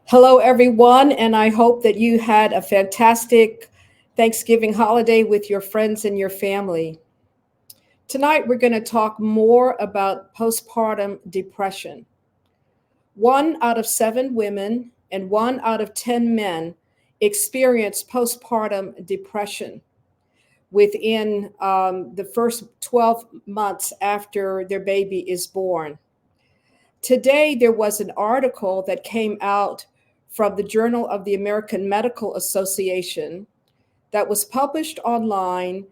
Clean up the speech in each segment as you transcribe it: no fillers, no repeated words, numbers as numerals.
Hello, everyone, and I hope that you had a fantastic Thanksgiving holiday with your friends and your family. Tonight, we're going to talk more about postpartum depression. 1 out of 7 women and 1 out of 10 men experience postpartum depression within the first 12 months after their baby is born. Today, there was an article that came out from the Journal of the American Medical Association that was published online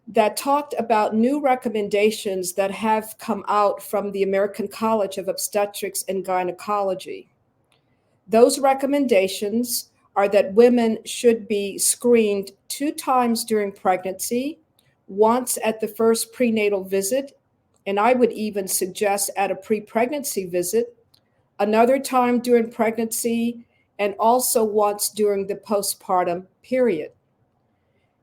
that talked about new recommendations that have come out from the American College of Obstetrics and Gynecology. Those recommendations are that women should be screened 2 times during pregnancy, once at the first prenatal visit, and I would even suggest at a pre-pregnancy visit, another time during pregnancy, and also once during the postpartum period.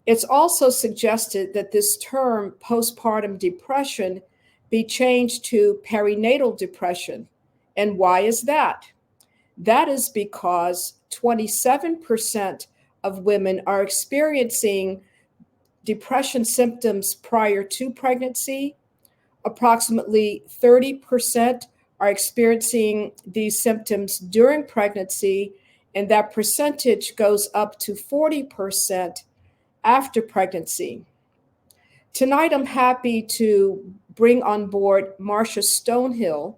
It's also suggested that this term postpartum depression be changed to perinatal depression. And why is that? That is because 27% of women are experiencing depression symptoms prior to pregnancy. Approximately 30% are experiencing these symptoms during pregnancy, and that percentage goes up to 40% after pregnancy. Tonight, I'm happy to bring on board Marsha Stonehill,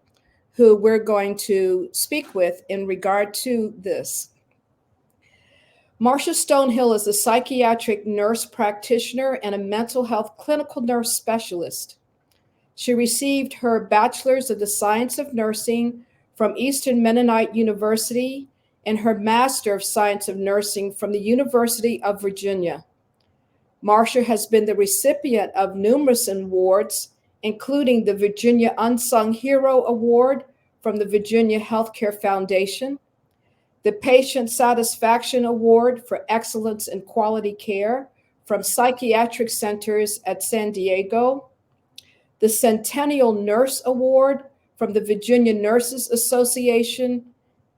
who we're going to speak with in regard to this. Marsha Stonehill is a psychiatric nurse practitioner and a mental health clinical nurse specialist. She received her Bachelor's of the Science of Nursing from Eastern Mennonite University and her Master of Science of Nursing from the University of Virginia. Marsha has been the recipient of numerous awards, including the Virginia Unsung Hero Award from the Virginia Healthcare Foundation, the Patient Satisfaction Award for Excellence in Quality Care from Psychiatric Centers at San Diego, the Centennial Nurse Award from the Virginia Nurses Association,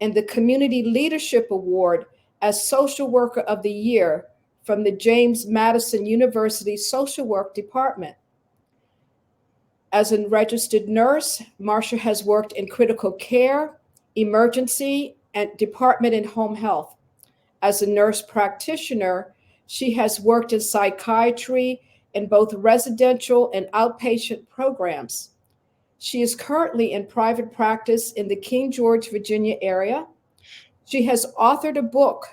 and the Community Leadership Award as Social Worker of the Year from the James Madison University Social Work Department. As a registered nurse, Marsha has worked in critical care, emergency, and department and home health. As a nurse practitioner, she has worked in psychiatry in both residential and outpatient programs. She is currently in private practice in the King George, Virginia area. She has authored a book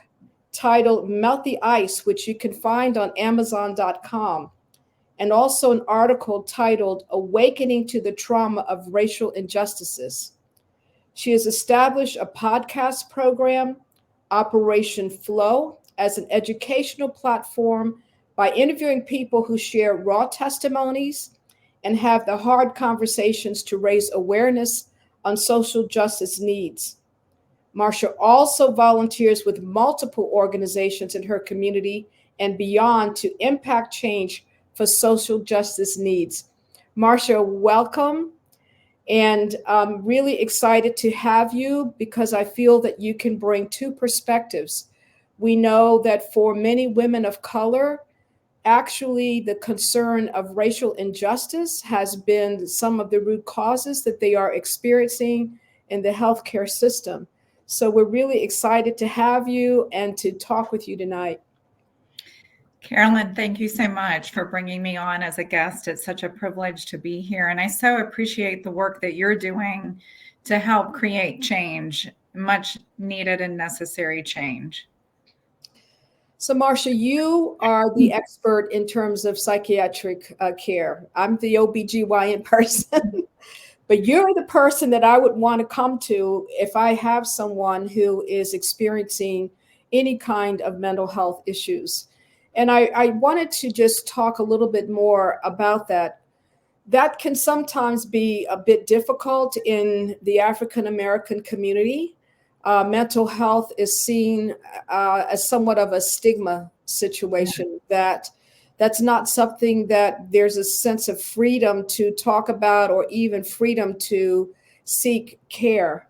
titled Melt the Ice, which you can find on Amazon.com, and also an article titled Awakening to the Trauma of Racial Injustices. She has established a podcast program, Operation Flow, as an educational platform by interviewing people who share raw testimonies and have the hard conversations to raise awareness on social justice needs. Marsha also volunteers with multiple organizations in her community and beyond to impact change for social justice needs. Marsha, welcome. And I'm really excited to have you because I feel that you can bring 2 perspectives. We know that for many women of color, actually the concern of racial injustice has been some of the root causes that they are experiencing in the healthcare system. So we're really excited to have you and to talk with you tonight. Carolyn, thank you so much for bringing me on as a guest. It's such a privilege to be here. And I so appreciate the work that you're doing to help create change, much needed and necessary change. So Marsha, you are the expert in terms of psychiatric care. I'm the OBGYN person. But you're the person that I would want to come to if I have someone who is experiencing any kind of mental health issues. And I wanted to just talk a little bit more about that. That can sometimes be a bit difficult in the African American community. Mental health is seen as somewhat of a stigma situation, that's not something that there's a sense of freedom to talk about or even freedom to seek care.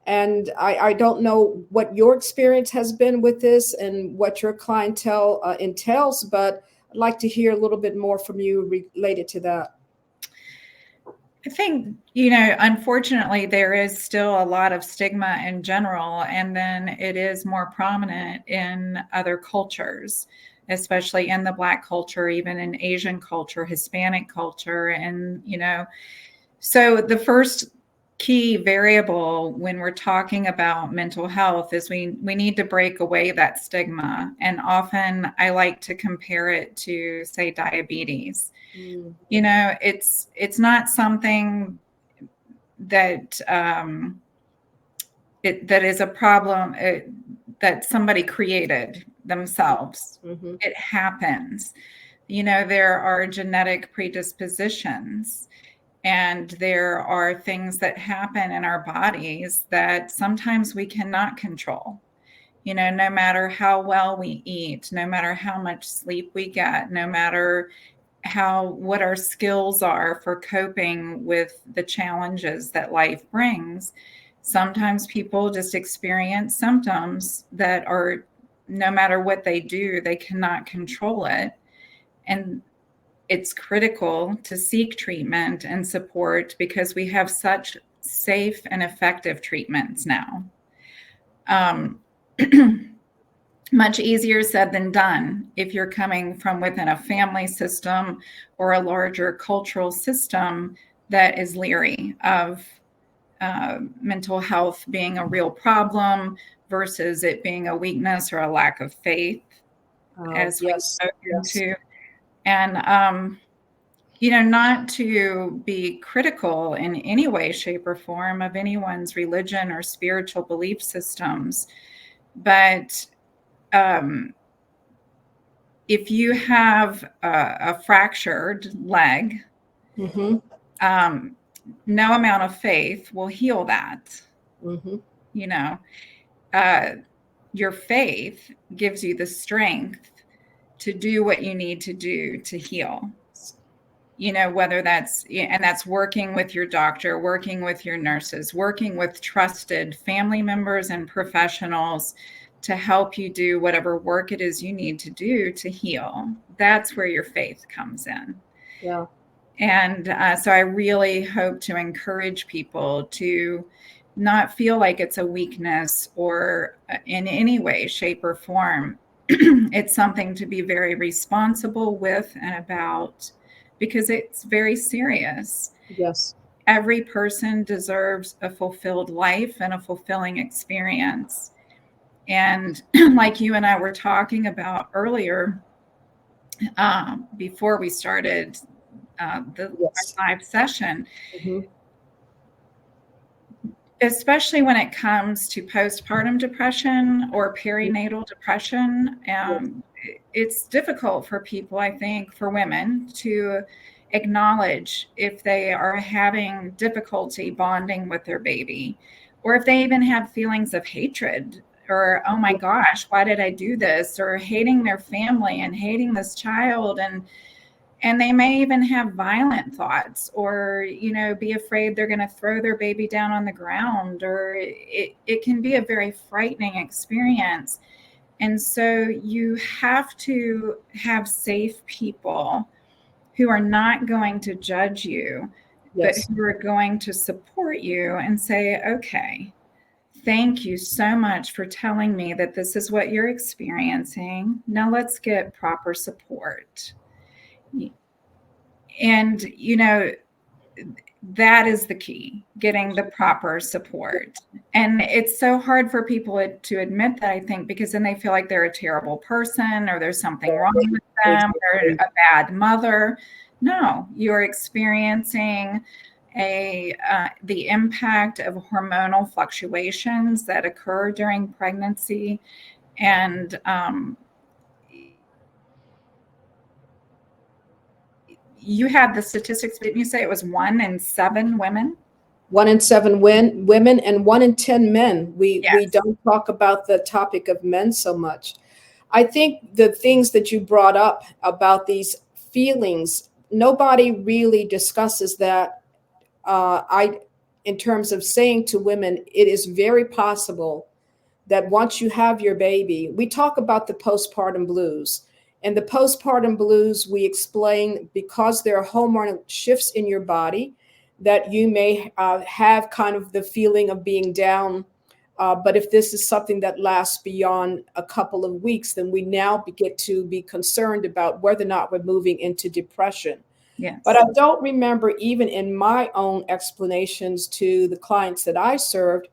And I don't know what your experience has been with this and what your clientele entails, but I'd like to hear a little bit more from you related to that. I think, unfortunately, there is still a lot of stigma in general, and then it is more prominent in other cultures, especially in the Black culture, even in Asian culture, Hispanic culture. And, so the first key variable when we're talking about mental health is we need to break away that stigma. And often I like to compare it to, say, diabetes. Mm. It's not something that that is a problem that somebody created themselves. Mm-hmm. It happens. There are genetic predispositions, and there are things that happen in our bodies that sometimes we cannot control. No matter how well we eat, no matter how much sleep we get, no matter what our skills are for coping with the challenges that life brings, sometimes people just experience symptoms that are, no matter what they do, they cannot control it. And it's critical to seek treatment and support because we have such safe and effective treatments now. Much easier said than done if you're coming from within a family system or a larger cultural system that is leery of mental health being a real problem versus it being a weakness or a lack of faith, as we've spoken to. And, not to be critical in any way, shape, or form of anyone's religion or spiritual belief systems, but if you have a fractured leg, Mm-hmm. No amount of faith will heal that. Mm-hmm. Your faith gives you the strength to do what you need to do to heal. Whether that's working with your doctor, working with your nurses, working with trusted family members and professionals to help you do whatever work it is you need to do to heal. That's where your faith comes in. Yeah. And so I really hope to encourage people to not feel like it's a weakness or in any way, shape, or form. It's something to be very responsible with and about, because it's very serious. Yes. Every person deserves a fulfilled life and a fulfilling experience. And like you and I were talking about earlier, before we started the live session, mm-hmm. especially when it comes to postpartum depression or perinatal depression, it's difficult for people, I think, for women to acknowledge if they are having difficulty bonding with their baby, or if they even have feelings of hatred or, oh my gosh, why did I do this? Or hating their family and hating this child. And they may even have violent thoughts or, be afraid they're going to throw their baby down on the ground, or it can be a very frightening experience. And so you have to have safe people who are not going to judge you, but who are going to support you and say, okay, thank you so much for telling me that this is what you're experiencing. Now let's get proper support. And, that is the key, getting the proper support. And it's so hard for people to admit that, I think, because then they feel like they're a terrible person or there's something wrong with them or a bad mother. No, you're experiencing the impact of hormonal fluctuations that occur during pregnancy. And you had the statistics, didn't you say it was 1 in 7 women? 1 in 7 women and 1 in 10 men. We don't talk about the topic of men so much. I think the things that you brought up about these feelings, nobody really discusses that. in terms of saying to women, it is very possible that once you have your baby, we talk about the postpartum blues. And the postpartum blues, we explain because there are hormonal shifts in your body that you may have kind of the feeling of being down. But if this is something that lasts beyond a couple of weeks, then we now get to be concerned about whether or not we're moving into depression. Yes. But I don't remember, even in my own explanations to the clients that I served,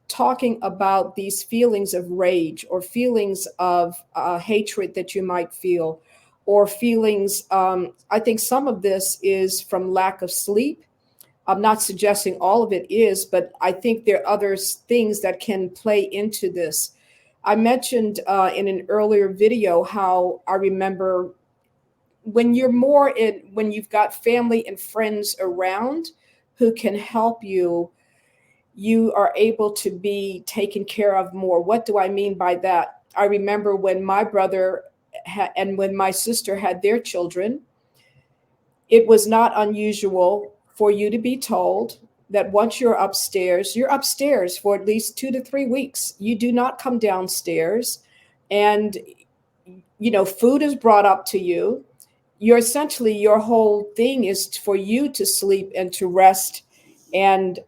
talking about these feelings of rage or feelings of hatred that you might feel, or feelings. I think some of this is from lack of sleep. I'm not suggesting all of it is, but I think there are other things that can play into this. I mentioned in an earlier video how I remember when when you've got family and friends around who can help you, you are able to be taken care of more. What do I mean by that? I remember when my brother and when my sister had their children, it was not unusual for you to be told that once you're upstairs for at least 2 to 3 weeks. You do not come downstairs, and food is brought up to you. Your whole thing is for you to sleep and to rest and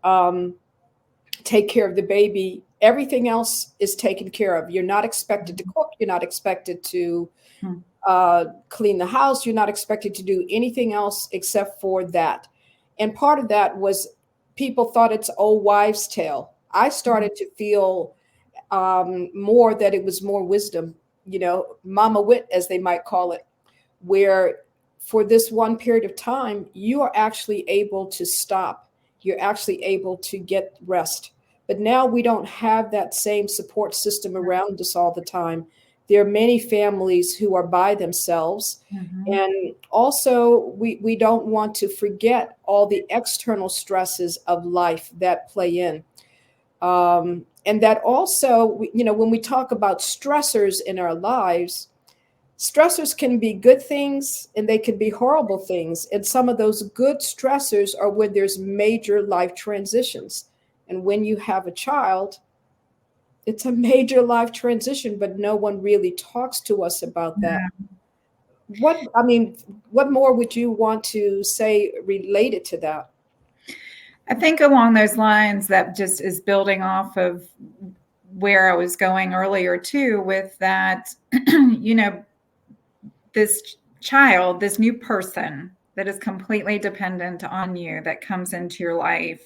take care of the baby. Everything else is taken care of. You're not expected to cook. You're not expected to clean the house. You're not expected to do anything else except for that. And part of that was people thought it's old wives' tale. I started to feel more that it was more wisdom, mama wit, as they might call it, where for this one period of time, you are actually able to stop. You're actually able to get rest. But now we don't have that same support system around us all the time. There are many families who are by themselves. Mm-hmm. And also, we don't want to forget all the external stresses of life that play in. And that also, when we talk about stressors in our lives, stressors can be good things and they can be horrible things. And some of those good stressors are when there's major life transitions. And when you have a child, it's a major life transition, but no one really talks to us about that. What more would you want to say related to that? I think along those lines, that just is building off of where I was going earlier too, with that, this child, this new person that is completely dependent on you, that comes into your life,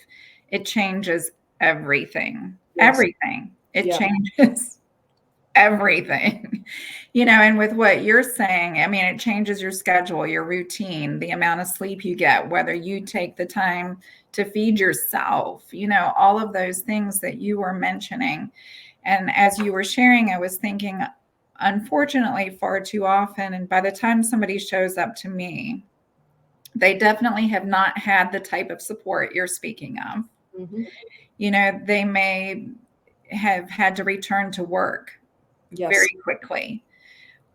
it changes everything. Yes. Everything. It changes everything. And with what you're saying, it changes your schedule, your routine, the amount of sleep you get, whether you take the time to feed yourself, all of those things that you were mentioning. And as you were sharing, I was thinking, unfortunately, far too often, and by the time somebody shows up to me, they definitely have not had the type of support you're speaking of. Mm-hmm. They may have had to return to work very quickly.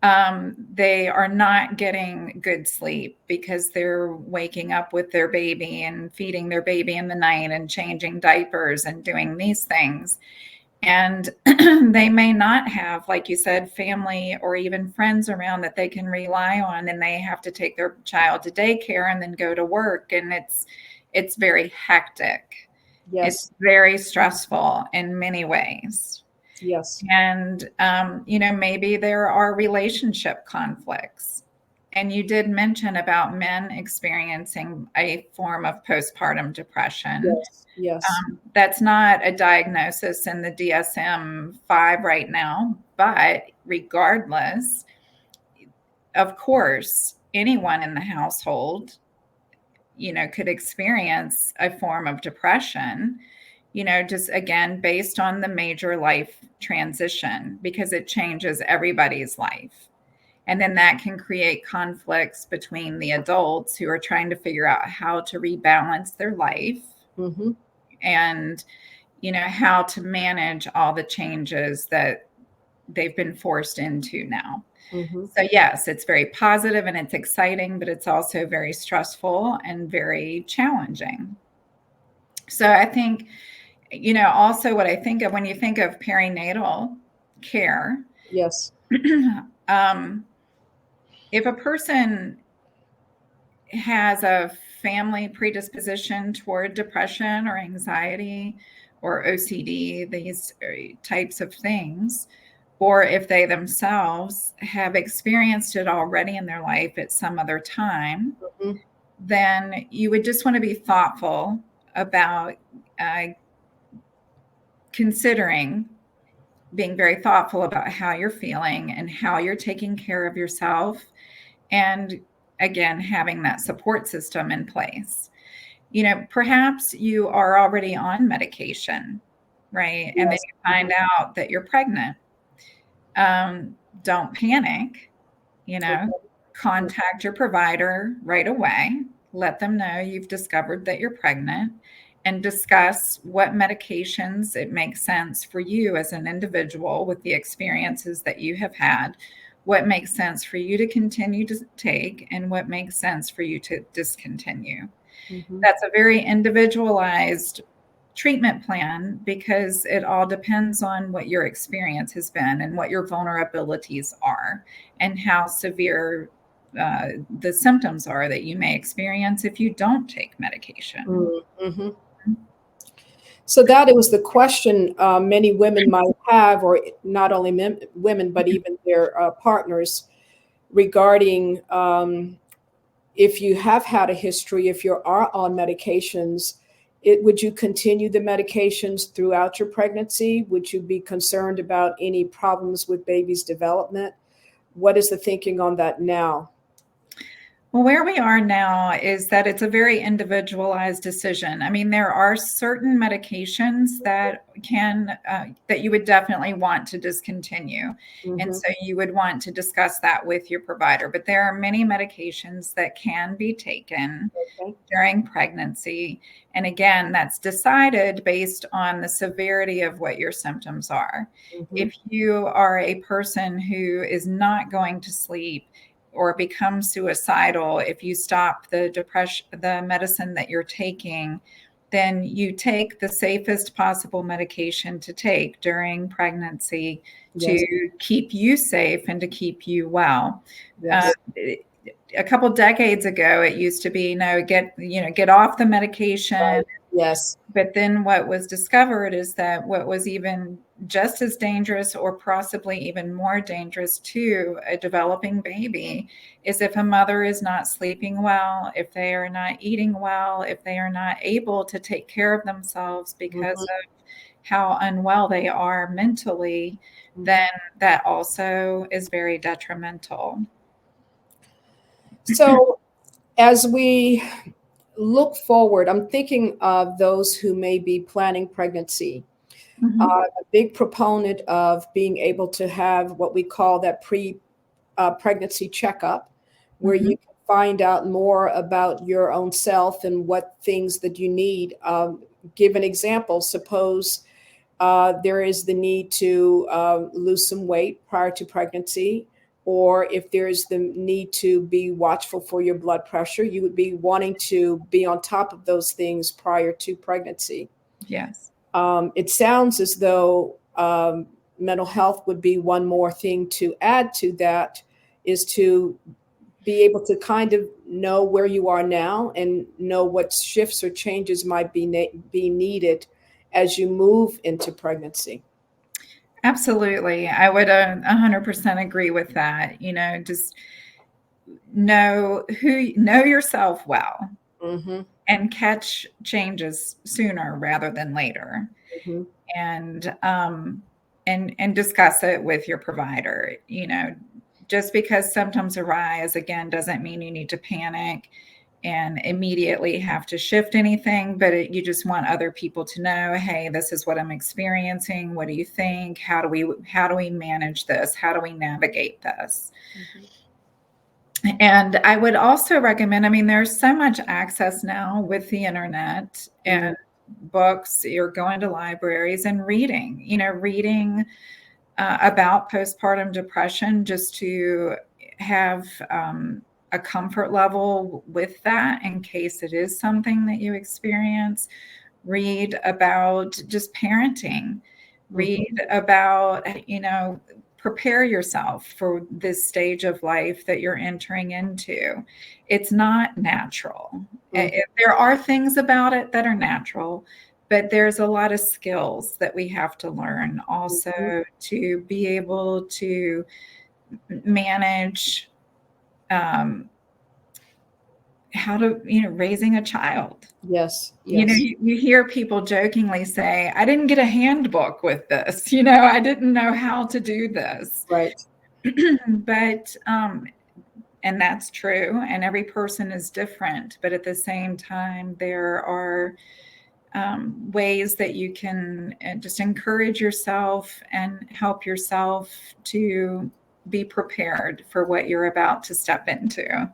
They are not getting good sleep because they're waking up with their baby and feeding their baby in the night and changing diapers and doing these things. And they may not have, like you said, family or even friends around that they can rely on, and they have to take their child to daycare and then go to work. And it's very hectic. Yes. It's very stressful in many ways. Yes. And, maybe there are relationship conflicts. And you did mention about men experiencing a form of postpartum depression. Yes. That's not a diagnosis in the DSM-5 right now, but regardless, of course, anyone in the household, could experience a form of depression, just again, based on the major life transition, because it changes everybody's life. And then that can create conflicts between the adults who are trying to figure out how to rebalance their life. Mm-hmm. And, how to manage all the changes that they've been forced into now. Mm-hmm. So yes, it's very positive and it's exciting, but it's also very stressful and very challenging. So I think, also what I think of when you think of perinatal care, Yes. If a person has a family predisposition toward depression or anxiety or OCD, these types of things, or if they themselves have experienced it already in their life at some other time, Mm-hmm. then you would just want to be thoughtful about considering being very thoughtful about how you're feeling and how you're taking care of yourself. And again, having that support system in place. Perhaps you are already on medication, right? And then Yes. you find out that you're pregnant. Don't panic, Okay. contact your provider right away. Let them know you've discovered that you're pregnant and discuss what medications it makes sense for you as an individual with the experiences that you have had, what makes sense for you to continue to take, and what makes sense for you to discontinue. Mm-hmm. That's a very individualized treatment plan because it all depends on what your experience has been and what your vulnerabilities are and how severe the symptoms are that you may experience if you don't take medication. Mm-hmm. So that it was the question many women might have, or not only women, but even their partners, regarding if you have had a history, if you are on medications, would you continue the medications throughout your pregnancy? Would you be concerned about any problems with baby's development? What is the thinking on that now? Well, where we are now is that it's a very individualized decision. I mean, there are certain medications that that you would definitely want to discontinue. And Mm-hmm. so you would want to discuss that with your provider. But there are many medications that can be taken Okay. during pregnancy. And again, that's decided based on the severity of what your symptoms are. Mm-hmm. If you are a person who is not going to sleep, or become suicidal if you stop the medicine that you're taking, then you take the safest possible medication to take during pregnancy Yes. to keep you safe and to keep you well. Yes. A couple decades ago, it used to be, get off the medication. Right. Yes. But then what was discovered is that what was even just as dangerous or possibly even more dangerous to a developing baby is if a mother is not sleeping well, if they are not eating well, if they are not able to take care of themselves because Mm-hmm. of how unwell they are mentally, Mm-hmm. then that also is very detrimental. So as we look forward, I'm thinking of those who may be planning pregnancy. Mm-hmm. A big proponent of being able to have what we call that pregnancy checkup, where Mm-hmm. you can find out more about your own self and what things that you need. Give an example. Suppose there is the need to lose some weight prior to pregnancy, or if there's the need to be watchful for your blood pressure, you would be wanting to be on top of those things prior to pregnancy. Yes. It sounds as though mental health would be one more thing to add to that, is to be able to kind of know where you are now and know what shifts or changes might be needed as you move into pregnancy. Absolutely. I would 100% agree with that. Just know yourself well Mm-hmm. and catch changes sooner rather than later. Mm-hmm. And discuss it with your provider. Just because symptoms arise again doesn't mean you need to panic and immediately have to shift anything, but you just want other people to know, hey, this is what I'm experiencing. What do you think? How do we manage this? How do we navigate this? Mm-hmm. And I would also recommend, I mean, there's so much access now with the internet and books. You're going to libraries and reading about postpartum depression, just to have a comfort level with that in case it is something that you experience, read about just parenting, read about, prepare yourself for this stage of life that you're entering into. It's not natural. There are things about it that are natural, but there's a lot of skills that we have to learn also to be able to manage how to, raising a child. Yes. You hear people jokingly say, I didn't get a handbook with this, I didn't know how to do this. Right. But, and that's true. And every person is different. But at the same time, there are ways that you can just encourage yourself and help yourself to be prepared for what you're about to step into.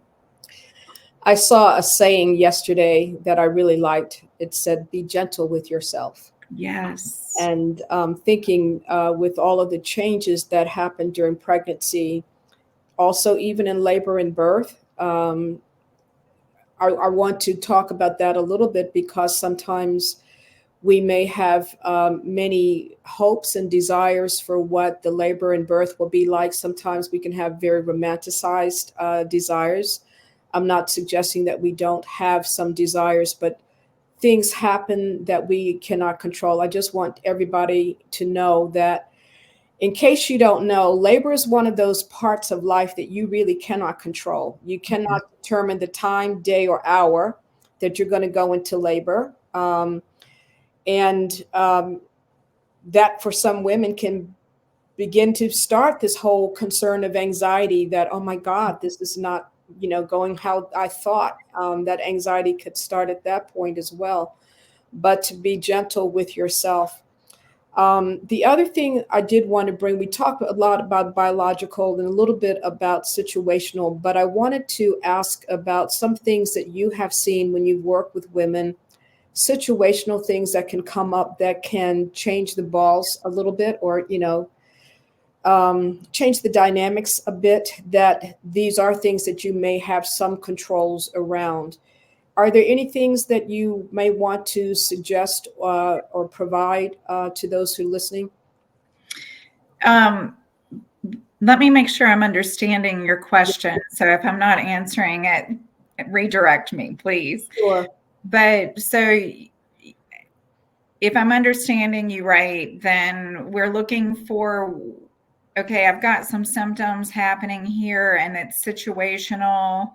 I saw a saying yesterday that I really liked. It said, be gentle with yourself. Yes. And thinking with all of the changes that happened during pregnancy, also even in labor and birth, I want to talk about that a little bit, because sometimes we may have many hopes and desires for what the labor and birth will be like. Sometimes we can have very romanticized desires. I'm not suggesting that we don't have some desires, but things happen that we cannot control. I just want everybody to know that, in case you don't know, labor is one of those parts of life that you really cannot control. You cannot determine the time, day, or hour that you're going to go into labor. That for some women can begin to start this whole concern of anxiety that, oh my God, this is not, going how I thought. That anxiety could start at that point as well. But to be gentle with yourself. The other thing I did want to bring, we talked a lot about biological and a little bit about situational, but I wanted to ask about some things that you have seen when you work with women, situational things that can come up that can change the balls a little bit, or, change the dynamics a bit, that these are things that you may have some controls around. Are there any things that you may want to suggest or provide to those who are listening? Let me make sure I'm understanding your question. So if I'm not answering it, redirect me, please. Sure. But so if I'm understanding you right, then we're looking for, okay, I've got some symptoms happening here and it's situational.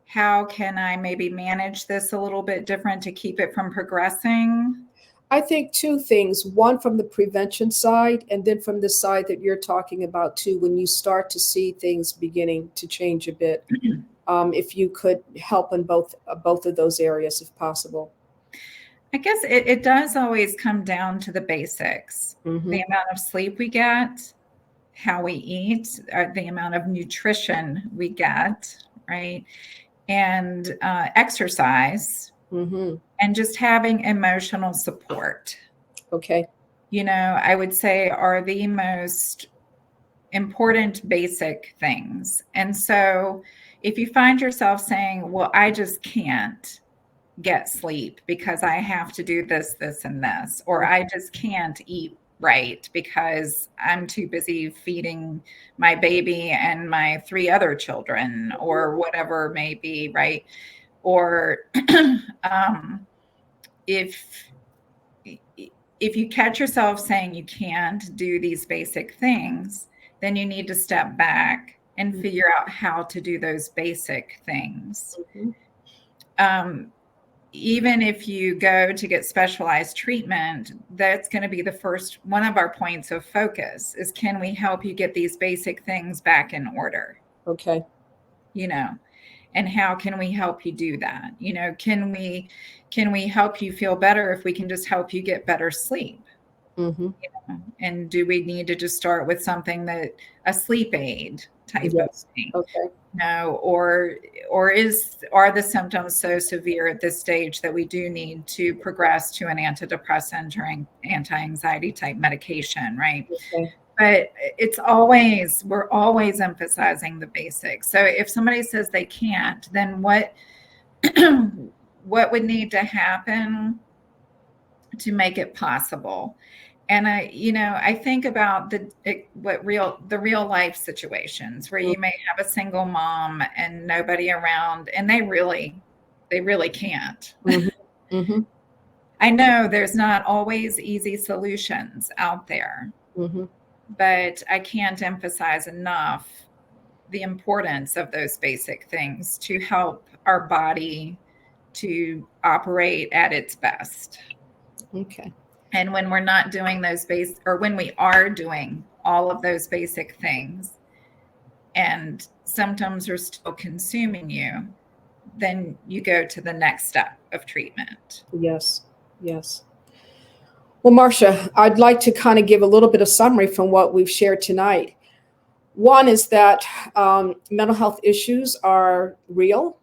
How can I maybe manage this a little bit different to keep it from progressing? I think two things, one from the prevention side, and then from the side that you're talking about too, when you start to see things beginning to change a bit. If you could help in both of those areas, if possible. I guess it does always come down to the basics. The amount of sleep we get, how we eat, the amount of nutrition we get, right? And exercise, and just having emotional support. Okay. I would say are the most important basic things. And so if you find yourself saying, well, I just can't get sleep because I have to do this, this, and this, or I just can't eat right because I'm too busy feeding my baby and my 3 other children, or whatever it may be, right? Or if you catch yourself saying you can't do these basic things, then you need to step back and figure out how to do those basic things. Even if you go to get specialized treatment, that's going to be the first one of our points of focus is, can we help you get these basic things back in order? Okay. And how can we help you do that? Can we help you feel better if we can just help you get better sleep? And do we need to just start with something that a sleep aid type of thing? Okay. No, or are the symptoms so severe at this stage that we do need to progress to an antidepressant or anti-anxiety type medication, right? Okay. But we're always emphasizing the basics. So if somebody says they can't, then what would need to happen to make it possible. And I think about the real life situations where you may have a single mom and nobody around, and they really can't. Mm-hmm. Mm-hmm. I know there's not always easy solutions out there, Mm-hmm. but I can't emphasize enough the importance of those basic things to help our body to operate at its best. Okay. And when we're not doing when we are doing all of those basic things and symptoms are still consuming you, then you go to the next step of treatment. Yes. Yes. Well, Marsha, I'd like to kind of give a little bit of summary from what we've shared tonight. One is that mental health issues are real,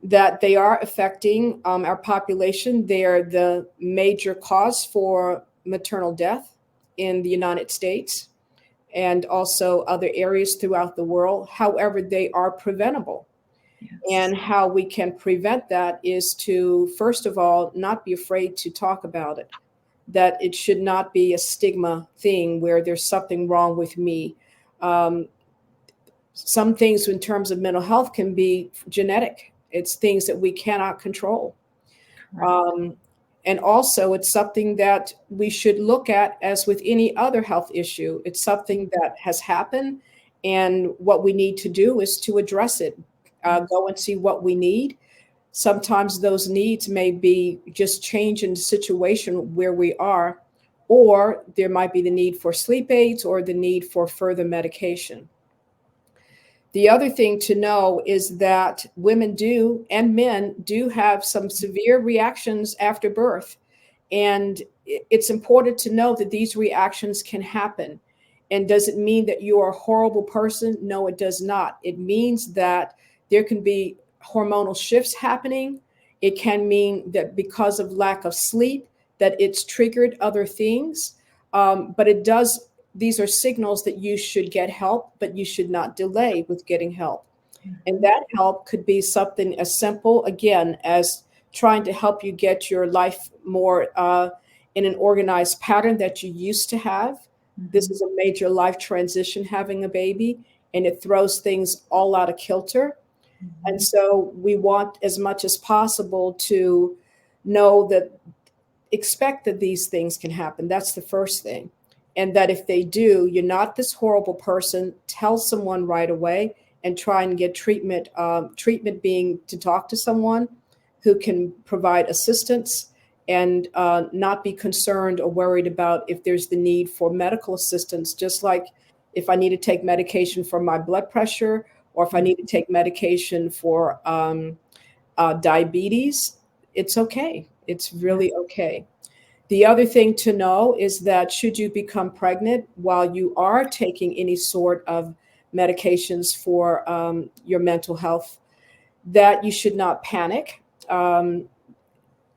that they are affecting our population. They're the major cause for maternal death in the United States and also other areas throughout the world. However, they are preventable. Yes. And how we can prevent that is to, first of all, not be afraid to talk about it, that it should not be a stigma thing where there's something wrong with me. Some things in terms of mental health can be genetic. It's things that we cannot control. And also, it's something that we should look at as with any other health issue. It's something that has happened, and what we need to do is to address it. Go and see what we need. Sometimes those needs may be just change in the situation where we are, or there might be the need for sleep aids or the need for further medication. The other thing to know is that women do and men do have some severe reactions after birth. And it's important to know that these reactions can happen. And does it mean that you are a horrible person? No, it does not. It means that there can be hormonal shifts happening. It can mean that because of lack of sleep, that it's triggered other things. But it does. These are signals that you should get help, but you should not delay with getting help. And that help could be something as simple, again, as trying to help you get your life more in an organized pattern that you used to have. This is a major life transition, having a baby, and it throws things all out of kilter. And so we want as much as possible to know that, expect that these things can happen. That's the first thing. And that if they do, you're not this horrible person. Tell someone right away and try and get treatment. Treatment being to talk to someone who can provide assistance and not be concerned or worried about if there's the need for medical assistance. Just like if I need to take medication for my blood pressure, or if I need to take medication for diabetes, it's okay. It's really okay. The other thing to know is that should you become pregnant while you are taking any sort of medications for your mental health, that you should not panic. You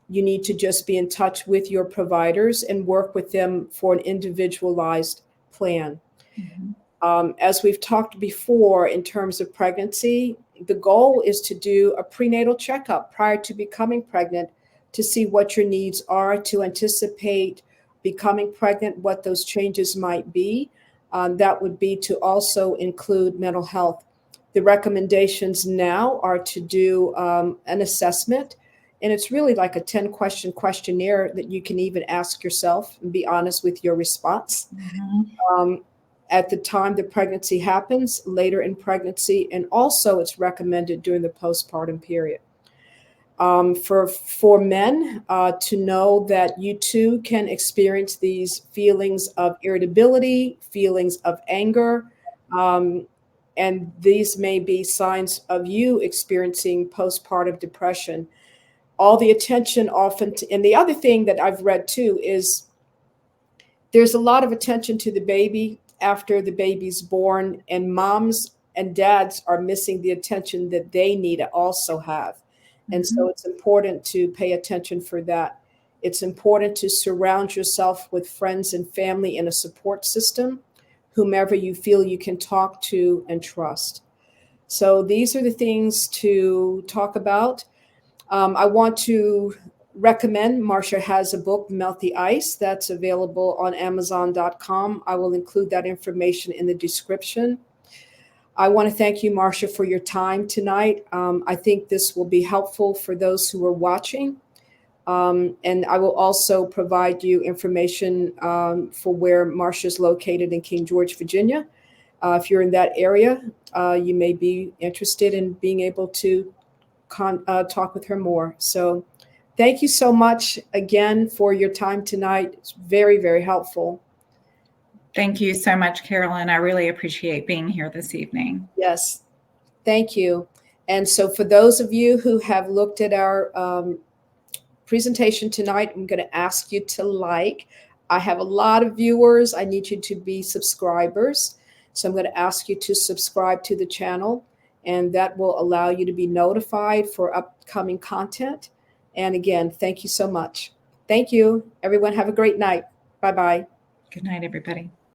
need to just be in touch with your providers and work with them for an individualized plan. As we've talked before, in terms of pregnancy, the goal is to do a prenatal checkup prior to becoming pregnant to see what your needs are, to anticipate becoming pregnant, what those changes might be. That would be to also include mental health. The recommendations now are to do an assessment, and it's really like a 10-question questionnaire that you can even ask yourself and be honest with your response. At the time the pregnancy happens, later in pregnancy, and also it's recommended during the postpartum period. For men to know that you too can experience these feelings of irritability, feelings of anger, and these may be signs of you experiencing postpartum depression. All the attention and the other thing that I've read too is there's a lot of attention to the baby after the baby's born, and moms and dads are missing the attention that they need to also have. And so it's important to pay attention for that. It's important to surround yourself with friends and family in a support system, whomever you feel you can talk to and trust. So these are the things to talk about. I want to recommend Marsha has a book, Melt the Ice, that's available on Amazon.com. I will include that information in the description. I want to thank you, Marsha, for your time tonight. I think this will be helpful for those who are watching. And I will also provide you information for where Marsha is located in King George, Virginia. If you're in that area, you may be interested in being able to talk with her more. So thank you so much again for your time tonight. It's very, very helpful. Thank you so much, Carolyn. I really appreciate being here this evening. Yes, thank you. And so for those of you who have looked at our presentation tonight, I'm going to ask you to like. I have a lot of viewers. I need you to be subscribers. So I'm going to ask you to subscribe to the channel, and that will allow you to be notified for upcoming content. And again, thank you so much. Thank you. Everyone have a great night. Bye-bye. Good night, everybody.